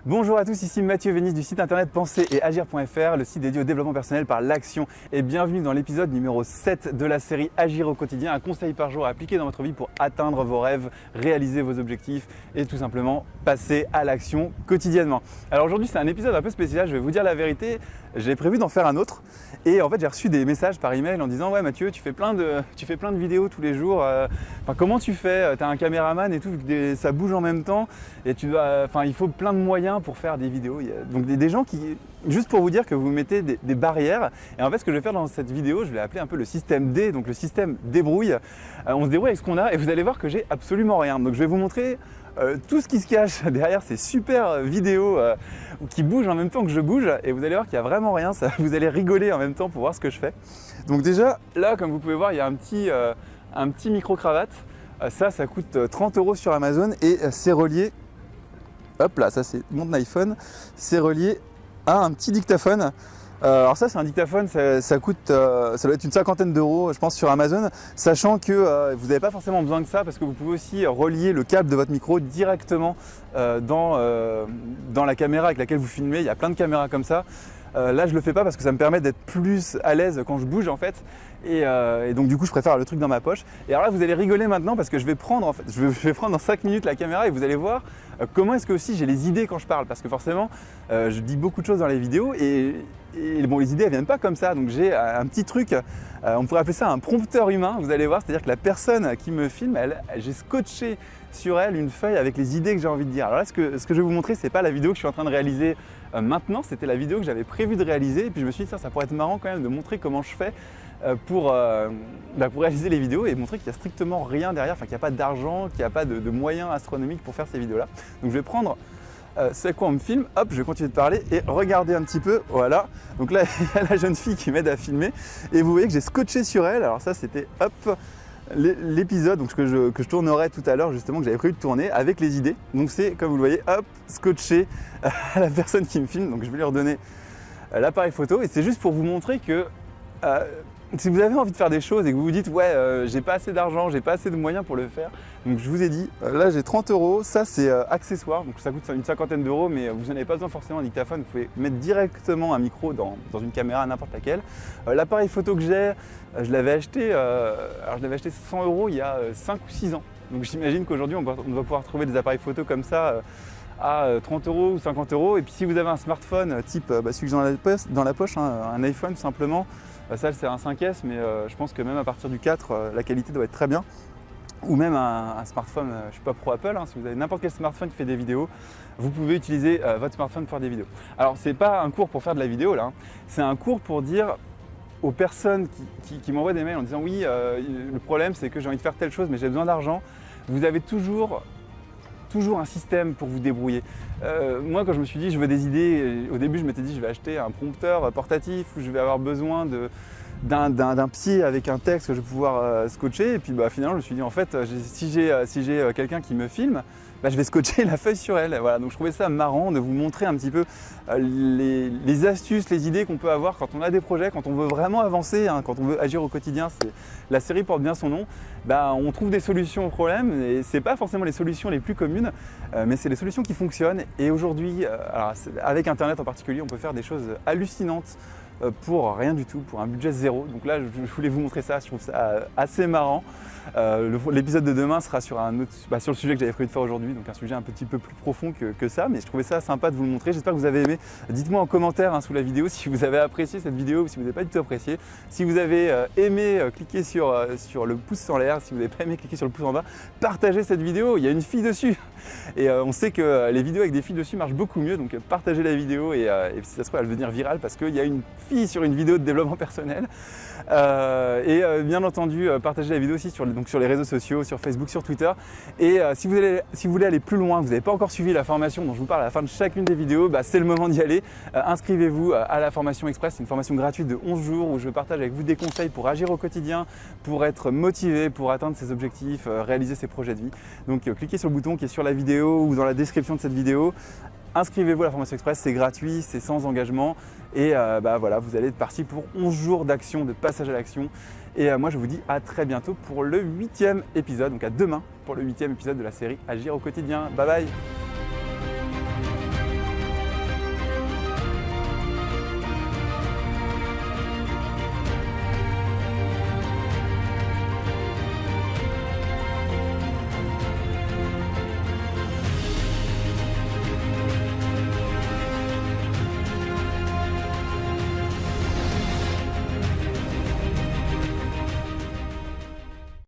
Bonjour à tous, ici Mathieu Vénis du site internet penser et agir.fr, le site dédié au développement personnel par l'action. Et bienvenue dans l'épisode numéro 7 de la série Agir au quotidien, un conseil par jour à appliquer dans votre vie pour atteindre vos rêves, réaliser vos objectifs et tout simplement passer à l'action quotidiennement. Alors aujourd'hui c'est un épisode un peu spécial, je vais vous dire la vérité, j'ai prévu d'en faire un autre. Et en fait j'ai reçu des messages par email en disant ouais Mathieu tu fais plein de vidéos tous les jours, comment tu fais, tu as un caméraman et tout, ça bouge en même temps et il faut plein de moyens pour faire des vidéos. Il y a donc des gens qui, juste pour vous dire que vous mettez des barrières, et en fait ce que je vais faire dans cette vidéo, je vais appeler un peu le système D, donc le système débrouille. On se débrouille avec ce qu'on a et vous allez voir que j'ai absolument rien. Donc je vais vous montrer tout ce qui se cache derrière ces super vidéos qui bougent en même temps que je bouge, et vous allez voir qu'il n'y a vraiment rien, vous allez rigoler en même temps pour voir ce que je fais. Donc déjà là comme vous pouvez voir il y a un petit micro-cravate, ça coûte 30 € sur Amazon et c'est relié, hop là, ça c'est mon iPhone, c'est relié à un petit dictaphone. Alors ça c'est un dictaphone, ça coûte, ça doit être une 50aine d'euros je pense sur Amazon, sachant que vous n'avez pas forcément besoin de ça parce que vous pouvez aussi relier le câble de votre micro directement dans la caméra avec laquelle vous filmez. Il y a plein de caméras comme ça. Là je le fais pas parce que ça me permet d'être plus à l'aise quand je bouge en fait, et donc du coup je préfère le truc dans ma poche. Et alors là vous allez rigoler maintenant parce que je vais prendre dans 5 minutes la caméra et vous allez voir comment est-ce que aussi j'ai les idées quand je parle, parce que forcément je dis beaucoup de choses dans les vidéos et bon, les idées elles viennent pas comme ça, donc j'ai un petit truc, on pourrait appeler ça un prompteur humain, vous allez voir, c'est-à-dire que la personne qui me filme, j'ai scotché sur elle une feuille avec les idées que j'ai envie de dire. Alors là ce que je vais vous montrer, c'est pas la vidéo que je suis en train de réaliser maintenant, c'était la vidéo que j'avais prévu de réaliser, et puis je me suis dit ça pourrait être marrant quand même de montrer comment je fais pour réaliser les vidéos et montrer qu'il n'y a strictement rien derrière, enfin qu'il n'y a pas d'argent, qu'il n'y a pas de moyens astronomiques pour faire ces vidéos là. Donc je vais prendre c'est quoi on me filme, hop je vais continuer de parler et regardez un petit peu, voilà. Donc là il y a la jeune fille qui m'aide à filmer et vous voyez que j'ai scotché sur elle. Alors ça c'était hop l'épisode donc, que je tournerai tout à l'heure, justement, que j'avais prévu de tourner avec les idées. Donc c'est, comme vous le voyez, hop, scotché à la personne qui me filme. Donc je vais lui redonner l'appareil photo, et c'est juste pour vous montrer que si vous avez envie de faire des choses et que vous vous dites ouais j'ai pas assez d'argent, j'ai pas assez de moyens pour le faire, donc je vous ai dit là j'ai 30 €, ça c'est accessoire, donc ça coûte une 50aine d'euros, mais vous n'en avez pas besoin forcément d'un dictaphone, vous pouvez mettre directement un micro dans une caméra n'importe laquelle. L'appareil photo que j'ai, je l'avais acheté 100 € il y a 5 ou 6 ans, donc j'imagine qu'aujourd'hui on va pouvoir trouver des appareils photo comme ça à 30 € ou 50 €. Et puis si vous avez un smartphone type celui que j'ai dans la poche, hein, un iPhone tout simplement, ça c'est un 5S, mais je pense que même à partir du 4 la qualité doit être très bien, ou même un smartphone, je ne suis pas pro Apple, hein, si vous avez n'importe quel smartphone qui fait des vidéos, vous pouvez utiliser votre smartphone pour faire des vidéos. Alors c'est pas un cours pour faire de la vidéo là, hein. C'est un cours pour dire aux personnes qui m'envoient des mails en disant oui le problème c'est que j'ai envie de faire telle chose mais j'ai besoin d'argent. Vous avez toujours un système pour vous débrouiller. Moi quand je me suis dit je veux des idées, au début je m'étais dit je vais acheter un prompteur portatif où je vais avoir besoin d'un pied avec un texte que je vais pouvoir scotcher, et puis finalement je me suis dit en fait si j'ai quelqu'un qui me filme, je vais scotcher la feuille sur elle. Voilà, donc je trouvais ça marrant de vous montrer un petit peu les astuces, les idées qu'on peut avoir quand on a des projets, quand on veut vraiment avancer, hein, quand on veut agir au quotidien. La série porte bien son nom. On trouve des solutions aux problèmes, et c'est pas forcément les solutions les plus communes, mais c'est les solutions qui fonctionnent. Et aujourd'hui, avec Internet en particulier, on peut faire des choses hallucinantes pour rien du tout, pour un budget zéro. Donc là je voulais vous montrer ça, je trouve ça assez marrant. L'épisode de demain sera sur sur le sujet que j'avais prévu de faire aujourd'hui, donc un sujet un petit peu plus profond que ça, mais je trouvais ça sympa de vous le montrer. J'espère que vous avez aimé. Dites-moi en commentaire sous la vidéo si vous avez apprécié cette vidéo ou si vous n'avez pas du tout apprécié. Si vous avez aimé, cliquez sur le pouce en l'air. Si vous n'avez pas aimé, cliquez sur le pouce en bas. Partagez cette vidéo, il y a une fille dessus. Et on sait que les vidéos avec des filles dessus marchent beaucoup mieux, donc partagez la vidéo et si ça se trouve elle va devenir virale parce qu'il y a une fille sur une vidéo de développement personnel. Bien entendu partagez la vidéo aussi sur les réseaux sociaux, sur Facebook, sur Twitter. Et si vous voulez aller plus loin, vous n'avez pas encore suivi la formation dont je vous parle à la fin de chacune des vidéos, c'est le moment d'y aller. Inscrivez-vous à la formation Express, c'est une formation gratuite de 11 jours où je partage avec vous des conseils pour agir au quotidien, pour être motivé, pour atteindre ses objectifs, réaliser ses projets de vie. Donc cliquez sur le bouton qui est sur la vidéo ou dans la description de cette vidéo. Inscrivez-vous à la formation Express, c'est gratuit, c'est sans engagement, et voilà, vous allez être parti pour 11 jours d'action, de passage à l'action. Et moi je vous dis à très bientôt pour le 8e épisode, donc à demain pour le 8e épisode de la série Agir au quotidien. Bye bye.